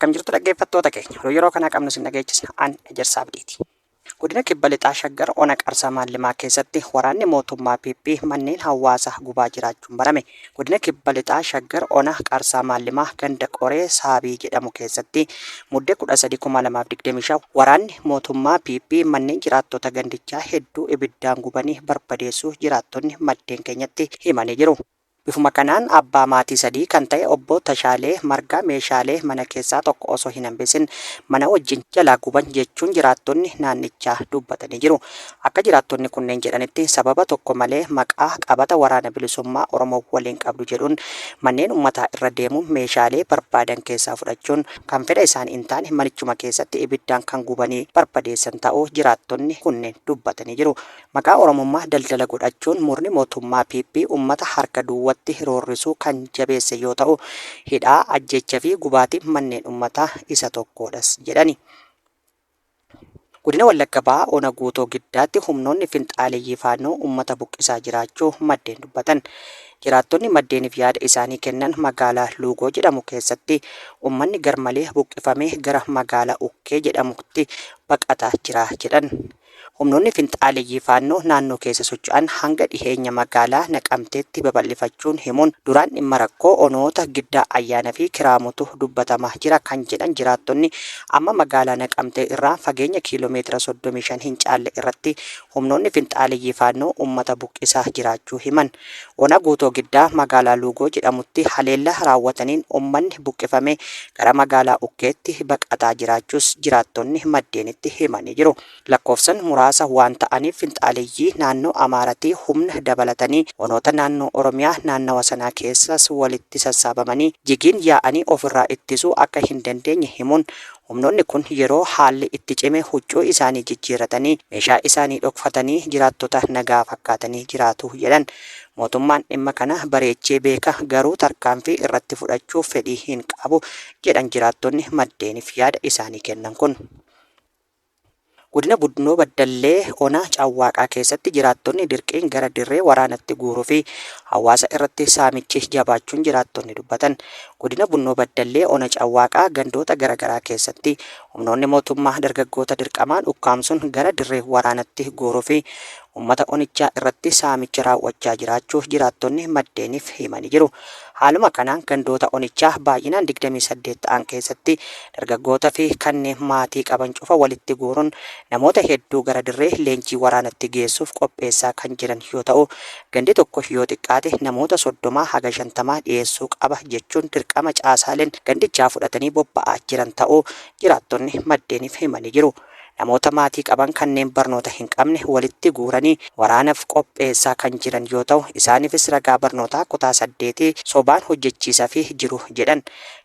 Akkam jirtu dhaggeeffattoota keenya yeroo kana qabnu sin dhageechisna an Ejersaa Abdiiti. Godina Kibba Lixaa Shaggar Ona Qarsaa Maallimaa keessatti waraanni mootummaa PP manneen hawaasaa gubaa jiraachuun barame. Godina Kibba Lixaa Shaggar Ona Qarsaa Maallimaa ganda Qoree Saabii jedhamu keessatti muddee 13/2025 waraanni mootummaa PP manneen jiraattota gandichaa hedduu ibiddaan gubanii barbadeessuu jiraattonni maddeen keenyatti himanii jiru. Bifuma kanaan abbaa maatii sadii kan ta'e obbo Tashaalee Margaa meeshaalee mana keessaa tokko osoo hin hambisin mana wajjin jalaa guban jechuun jiraattonni naannichaa dubbatanii jiru. Akka jiraattonni kunneen jedhanitti sababa tokko malee maqaa qabata waraana bilisummaa Oromoo waliin qabdu jedhuun manneen uummataa irra deemuun meeshaalee barbaadan keessaa fudhachuun kan fedha isaan hin taane manichuma keessatti ibiddaan kan gubanii barbadeessan ta'uu jiraattonni kunneen dubbatanii jiru. Maqaa Oromummaa daldala godhachuun murni mootummaa PP uummata harka duwwaa roorrisuu kan jabeesse yoo ta'u hidhaa ajjeechaa fi gubaatiin manneen uummataa isa tokkodhas jedhani. Godina Wallagga Bahaa Ona Guutoo Giddaatti humnoonni finxaaleeyyii faannoo uummata buqqisaa jiraachuu maddeen dubbatan. Jiraattonni maddeeniif yaada isaanii kennan magaalaa Luugoo jedhamu keessatti uummanni garmalee buqqifamee gara magaalaa Ukkee jedhamutti baqataa jira jedhan. Humnoonni finxaaleeyyii faannoo naannoo keessa socho'an hanga dhiheenya magaalaa Naqamteetti babal'ifachuun himuun duraan dhimma rakkoo onoota Giddaa Ayyaanaa fi Kiraamutu dubbatamaa jira kan jedhan jiraattonni amma magaalaa Naqamtee irraa fageenya kiiloomeetira 35 hin caalle irratti humnoonni finxaaleeyyii faannoo uummata buqqisaa jiraachuu himan. Ona Guutoo Giddaa magaalaa Luugoo jedhamutti haleellaa raawwataniin uummanni buqqifame gara magaalaa Ukkeetti baqataa jiraachuus jiraattonni maddeenitti himanii jiru. Lakkoofsan muraasa waan ta'aniif finxaaleeyyii naannoo Amaaraatti humna dabalatanii onoota naannoo Oromiyaa naannawa sanaa keessas walitti sassaabamanii jigiin yaa'anii ofirraa ittisuu akka hin dandeenye himuun humnoonni kun yeroo haalli itti cime huccuu isaanii jijjiirratanii meeshaa isaanii dhokfatanii jiraattota nagaa fakkaatanii jiraatu jedhan. Mootummaan dhimma kana bareechee beeka garuu tarkaanfii irratti fudhachuuf fedhii hin qabu jedhan jiraattonni maddeeniif yaada isaanii kennan kun. Godina Buddunoo Baddallee Ona Cawwaaqaa keessatti jiraattonni dirqiin gara dirree waraanatti guuruu fi hawaasa irratti saamichi jabaachuun jiraattonni dubbatan. Godina Buddunoo Baddallee Ona Cawwaaqaa gandoota garaagaraa keessatti humnoonni mootummaa dargaggoota dirqamaan ukkaamsuun gara dirree waraanatti guuruu fi uummata onichaa irratti saamicha raawwachaa jiraachuu jiraattonni maddeeniif himanii jiru. Haaluma kanaan gandoota onichaa baay'inaan 28 ta'an keessatti dargaggoota fi kanneen maatii qaban cufa walitti guuruun namoota hedduu gara dirree leenjii waraanatti geessuuf qopheessaa kan jiran yoo ta'u gandi tokko yoo xiqqaate namoota 30 haga 50 dhiyeessuu qaba jechuun dirqama caasaaleen gandichaa fudhatanii bobba'aa jiran ta'uu jiraattonni maddeeniif himanii jiru. Namoota maatii qaban kanneen barnoota hin qabne walitti guuranii waraanaaf qopheessaa kan jiran yoo ta'u isaaniifis ragaa barnootaa kutaa 8 sobaan hojjechiisaa fi jiru jedhan.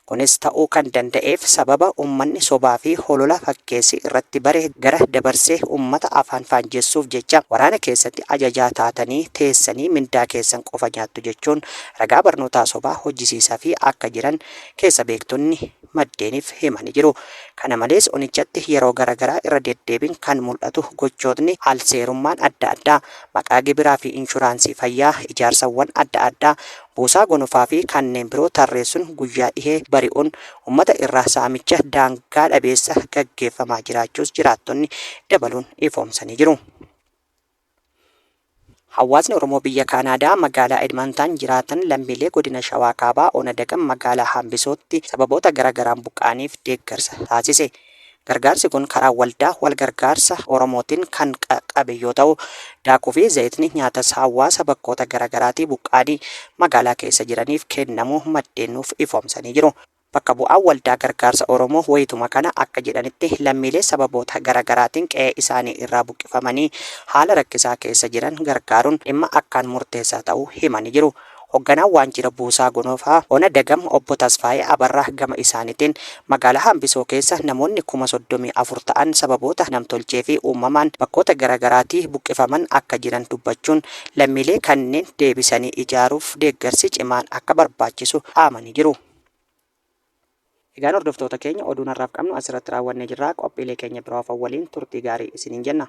Kunis ta'uu kan danda'eef sababa uummanni sobaa fi holola fakkeessi irratti bare gara dabarsee uummata afaan faanjessuuf jecha waraana keessatti ajajaa taatanii teessanii mindaa keessan qofa nyaattu jechuun ragaa barnootaa sobaa hojjisiisaa fi akka jiran keessa beektonni maddeeniif himanii jiru. Kana malees onichatti yeroo garaagaraa irra deddeebiin kan mul'atu gochootni alseerummaan adda addaa maqaa gibiraa fi inshuraansii fayyaa ijaarsawwan adda addaa buusaa gonofaa fi kanneen biroo tarreessuun guyyaa dhihee bari'uun uummata irraa saamicha daangaa dhabeessa gaggeeffamaa jiraachuus jiraattonni dabaluun ifoomsanii jiru. Hawaasni Oromoo biyya Kaanaadaa magaalaa Edmonton jiraatan lammiilee godina Shawaa Kaabaa Ona Dagam magaalaa Hambisootti sababoota garaagaraan buqqaaniif deeggarsa taasise. Gargaarsi kun karaa waldaa walgargaarsa Oromootiin kan qaqqabe yoo ta'u daakuu fi zayitni nyaatas hawaasa bakkoota garaagaraatii buqqaanii magaalaa keessa jiraniif kennamuu maddeenuuf ifoomsanii jiru. Bakka bu'aan waldaa gargaarsa Oromoo wayituma kana akka jedhanitti lammiilee sababoota garaagaraatiin qe'ee isaanii irraa buqqifamanii haala rakkisaa keessa jiran gargaaruun dhimma akkaan murteessaa ta'uu himanii jiru. Hoogganaan waanjira buusaa gonofaa Ona Dagam obbo Tasfaayee Abarraa gama isaaniitiin magaalaa Hambisoo keessa namoonni 34 ta'an sababoota namtolchee fi uumamaan bakkoota garaagaraatii buqqifaman akka jiran dubbachuun lammiilee kanneen deebisanii ijaaruuf deeggarsi cimaan akka barbaachisu dhaamanii jiru. Egaan hordoftoota keenya oduun har'aaf qabnu asirratti raawwannee jirra. Qophiilee keenya biroo waliin turtii gaarii isiniin jenna.